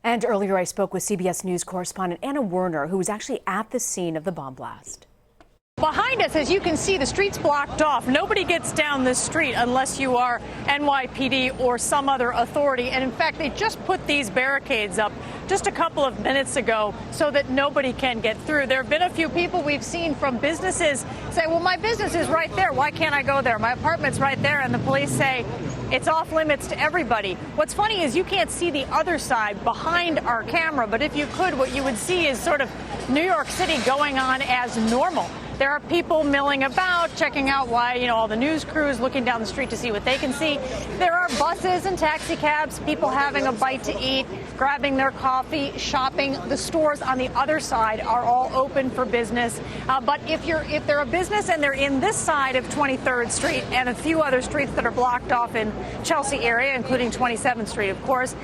And earlier I spoke with CBS News correspondent Anna Werner, who was actually at the scene of the bomb blast. Behind us, as you can see, the street's blocked off. Nobody gets down this street unless you are NYPD or some other authority. And in fact, they just put these barricades up just a couple of minutes ago so that nobody can get through. There have been a few people we've seen from businesses say, well, my business is right there. Why can't I go there? My apartment's right there. And the police say it's off limits to everybody. What's funny is you can't see the other side behind our camera. But if you could, what you would see is sort of New York City going on as normal. There are people milling about, checking out why, all the news crews looking down the street to see what they can see. There are buses and taxi cabs, people having a bite to eat, grabbing their coffee, shopping. The stores on the other side are all open for business. But if they're a business and they're in this side of 23rd Street and a few other streets that are blocked off in Chelsea area, including 27th Street, of course,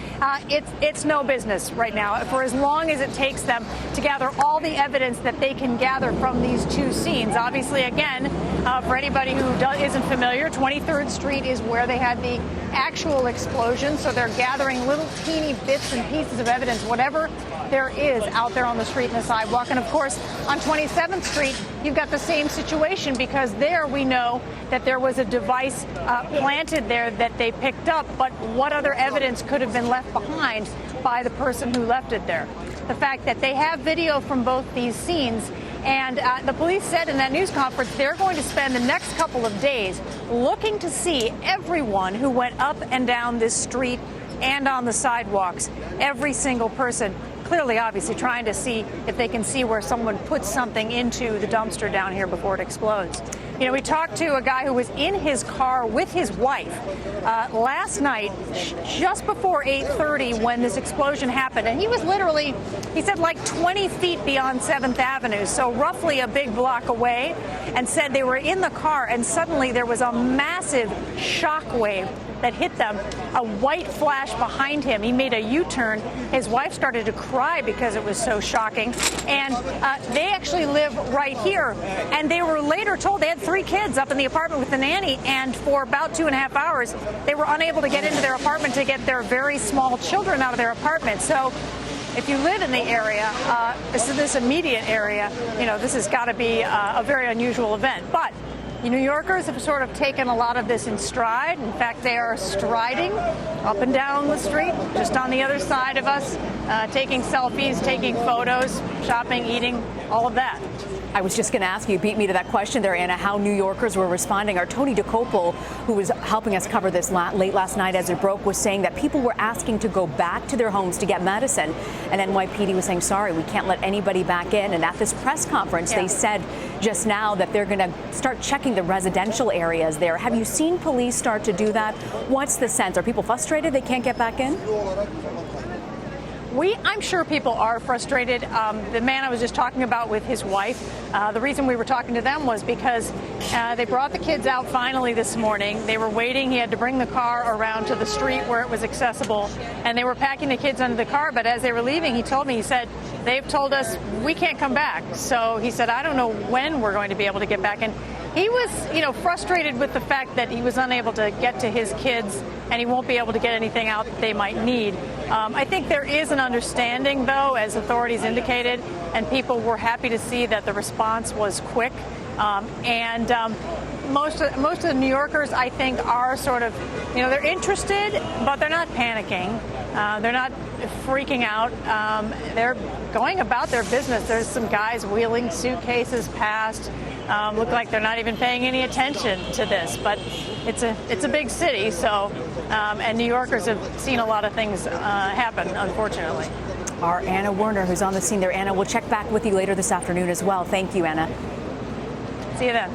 it's no business right now for as long as it takes them to gather all the evidence that they can gather from these two scenes. Obviously, again, for anybody who isn't familiar, 23rd Street is where they had the actual explosion. So they're gathering little teeny bits and pieces of evidence, whatever there is out there on the street and the sidewalk. And of course, on 27th Street, you've got the same situation because there we know that there was a device planted there that they picked up. But what other evidence could have been left behind by the person who left it there? The fact that they have video from both these scenes. And the police said in that news conference they're going to spend the next couple of days looking to see everyone who went up and down this street and on the sidewalks, every single person, clearly, obviously, trying to see if they can see where someone put something into the dumpster down here before it explodes. We talked to a guy who was in his car with his wife last night, just before 8:30 when this explosion happened. And he was literally, he said, like 20 feet beyond 7th Avenue, so roughly a big block away, and said they were in the car and suddenly there was a massive shock wave that hit them, a white flash behind him. He made a U-turn. His wife started to cry because it was so shocking. And they actually live right here. And they were later told they had 3 kids up in the apartment with the nanny. And for about 2.5 hours, they were unable to get into their apartment to get their very small children out of their apartment. So if you live in the area, this immediate area, this has got to be a very unusual event. But New Yorkers have sort of taken a lot of this in stride. In fact, they are striding up and down the street, just on the other side of us, taking selfies, taking photos, shopping, eating, all of that. I was just going to ask you, beat me to that question there, Anna, how New Yorkers were responding. Our Tony DeCopel, who was helping us cover this late last night as it broke, was saying that people were asking to go back to their homes to get medicine. And NYPD was saying, sorry, we can't let anybody back in. And at this press conference, they said just now that they're going to start checking the residential areas there. Have you seen police start to do that? What's the sense? Are people frustrated they can't get back in? I'm sure people are frustrated. The man I was just talking about with his wife, the reason we were talking to them was because they brought the kids out finally this morning. They were waiting. He had to bring the car around to the street where it was accessible, and they were packing the kids under the car. But as they were leaving, he told me, he said, they've told us we can't come back. So he said, I don't know when we're going to be able to get back. And he was, frustrated with the fact that he was unable to get to his kids and he won't be able to get anything out that they might need. I think there is an understanding, though, as authorities indicated, and people were happy to see that the response was quick. Most of the New Yorkers, I think, are sort of, they're interested, but they're not panicking. They're not freaking out. They're going about their business. There's some guys wheeling suitcases past. Look like they're not even paying any attention to this. But it's a big city, so and New Yorkers have seen a lot of things happen, unfortunately. Our Anna Werner, who's on the scene there. Anna, we'll check back with you later this afternoon as well. Thank you, Anna. See you then.